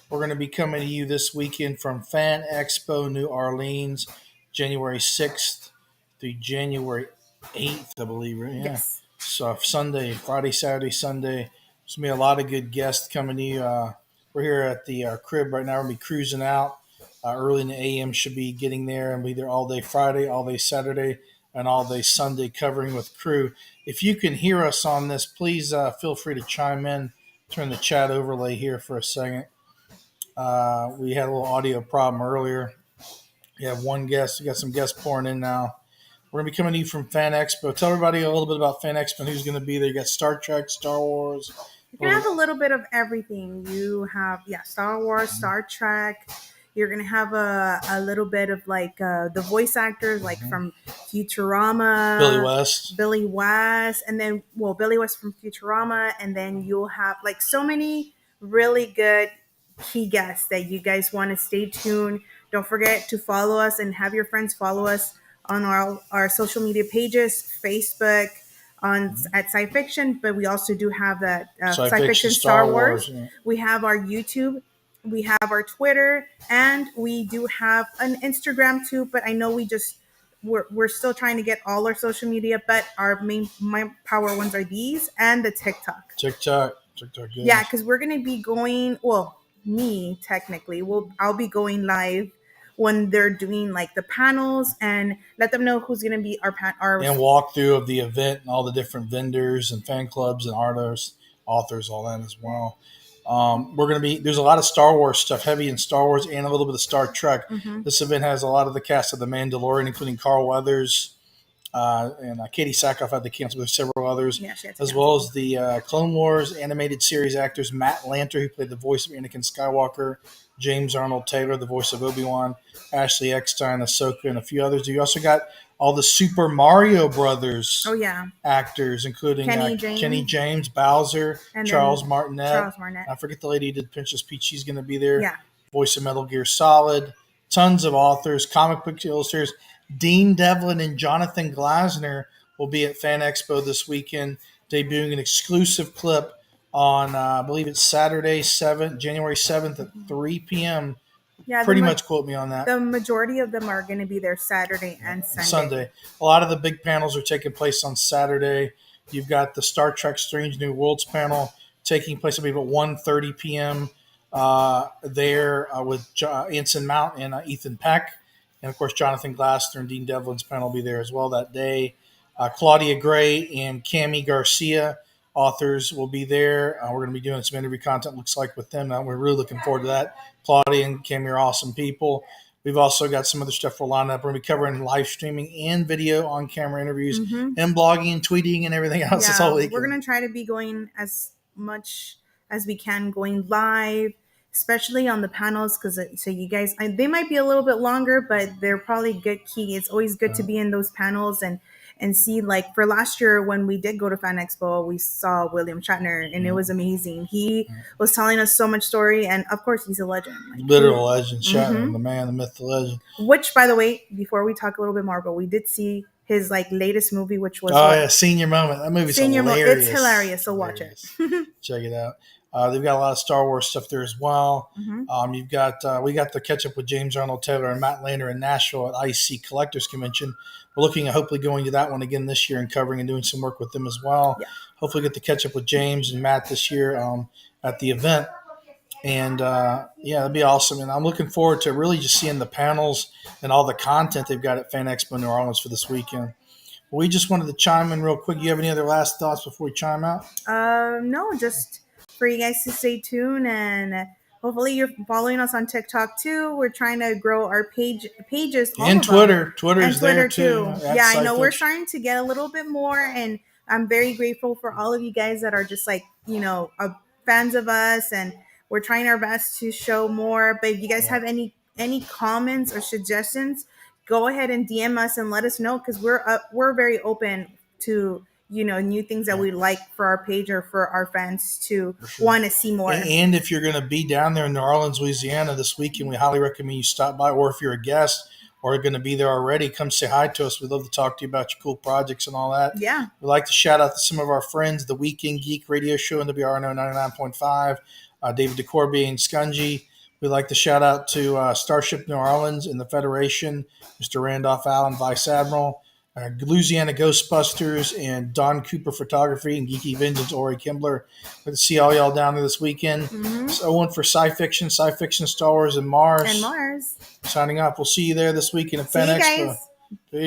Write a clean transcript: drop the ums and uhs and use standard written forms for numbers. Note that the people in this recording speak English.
We're going to be coming to you this weekend from Fan Expo New Orleans, January 6th through January 8th, I believe, right? Yeah. Yes. So Sunday, Friday, Saturday, Sunday. There's going to be a lot of good guests coming to you. We're here at the crib right now. We're going to be cruising out. Early in the AM should be getting there and be there all day Friday, all day Saturday, and all day Sunday covering with crew. If you can hear us on this, please feel free to chime in. Turn the chat overlay here for a second. We had a little audio problem earlier. We have one guest. We got some guests pouring in now. We're going to be coming to you from Fan Expo. Tell everybody a little bit about Fan Expo and who's going to be there. You got Star Trek, Star Wars. You're gonna have a little bit of everything. You have Star Wars, Star Trek. You're gonna have a little bit of the voice actors from Futurama, Billy West, and then Billy West from Futurama, and then you'll have so many really good key guests that you guys want to stay tuned. Don't forget to follow us and have your friends follow us on our social media pages, Facebook, on at Sci Fiction, but we also do have that Sci Fiction Star Wars. Yeah. We have our YouTube, we have our Twitter, and we do have an Instagram too. But I know we're still trying to get all our social media, but our my power ones are these and the TikTok. TikTok. Yeah, because we're gonna be going. Well, me technically, I'll be going live when they're doing the panels and let them know who's going to be our and walkthrough of the event and all the different vendors and fan clubs and artists, authors, all that as well. We're going to be, there's a lot of Star Wars stuff, heavy in Star Wars and a little bit of Star Trek. Mm-hmm. This event has a lot of the cast of The Mandalorian, including Carl Weathers, and Katie Sackhoff had to cancel. There's several others, as well as the Clone Wars animated series actors Matt Lanter, who played the voice of Anakin Skywalker, James Arnold Taylor, the voice of Obi-Wan, Ashley Eckstein, Ahsoka, and a few others. You also got all the Super Mario Brothers actors, including Kenny James, Bowser, Charles Martinet. I forget the lady who did Princess Peach. She's going to be there. Yeah. Voice of Metal Gear Solid. Tons of authors, comic book illustrators. Dean Devlin and Jonathan Glasner will be at Fan Expo this weekend, debuting an exclusive clip on, I believe it's Saturday, January 7th at 3 p.m. Yeah, pretty much quote me on that. The majority of them are going to be there Saturday and Sunday. A lot of the big panels are taking place on Saturday. You've got the Star Trek Strange New Worlds panel taking place, I believe, at 1:30 p.m. There with Anson Mount and Ethan Peck. And, of course, Jonathan Glasner and Dean Devlin's panel will be there as well that day. Claudia Gray and Cami Garcia, authors, will be there. We're going to be doing some interview content, looks like, with them. We're really looking forward to that. Claudia and Cami are awesome people. We've also got some other stuff we're lining up. We're going to be covering live streaming and video on-camera interviews and blogging and tweeting and everything else this whole weekend. We're going to try to be going as much as we can, going live, especially on the panels, because so you guys, they might be a little bit longer, but they're probably good key. It's always good to be in those panels and see, for last year when we did go to Fan Expo, we saw William Shatner, and it was amazing. He was telling us so much story, and of course he's a legend. Literal legend, Shatner, the man, the myth, the legend. Which, by the way, before we talk a little bit more, but we did see his latest movie, which was Senior Moment. That movie's hilarious. It's hilarious, so watch it. Check it out. They've got a lot of Star Wars stuff there as well. You've got we got to catch up with James Arnold Taylor and Matt Lanter in Nashville at IC Collectors Convention. We're looking at hopefully going to that one again this year and covering and doing some work with them as well. Yeah. Hopefully get to catch up with James and Matt this year at the event. And, that'd be awesome. And I'm looking forward to really just seeing the panels and all the content they've got at Fan Expo New Orleans for this weekend. We just wanted to chime in real quick. You have any other last thoughts before we chime out? No, just for you guys to stay tuned, and hopefully you're following us on TikTok too. We're trying to grow our pages and Twitter. Twitter's there too. Yeah, I know we're starting to get a little bit more, and I'm very grateful for all of you guys that are just fans of us, and we're trying our best to show more. But if you guys have any comments or suggestions, go ahead and DM us and let us know, because we're very open to new things that we like for our page or for our fans to want to see more. And if you're going to be down there in New Orleans, Louisiana this weekend, we highly recommend you stop by. Or if you're a guest or going to be there already, come say hi to us. We'd love to talk to you about your cool projects and all that. Yeah. We'd like to shout out to some of our friends, the Weekend Geek radio show in WRNO 99.5, David DeCorby and Scungy. We'd like to shout out to Starship New Orleans and the Federation, Mr. Randolph Allen, Vice Admiral, Louisiana Ghostbusters, and Don Cooper Photography, and Geeky Vengeance, Ori Kimbler. Good to see all y'all down there this weekend. Mm-hmm. So one for Sci Fiction, Star Wars, and Mars. And Mars. Signing off. We'll see you there this weekend at See Fan you Expo. guys. Peace.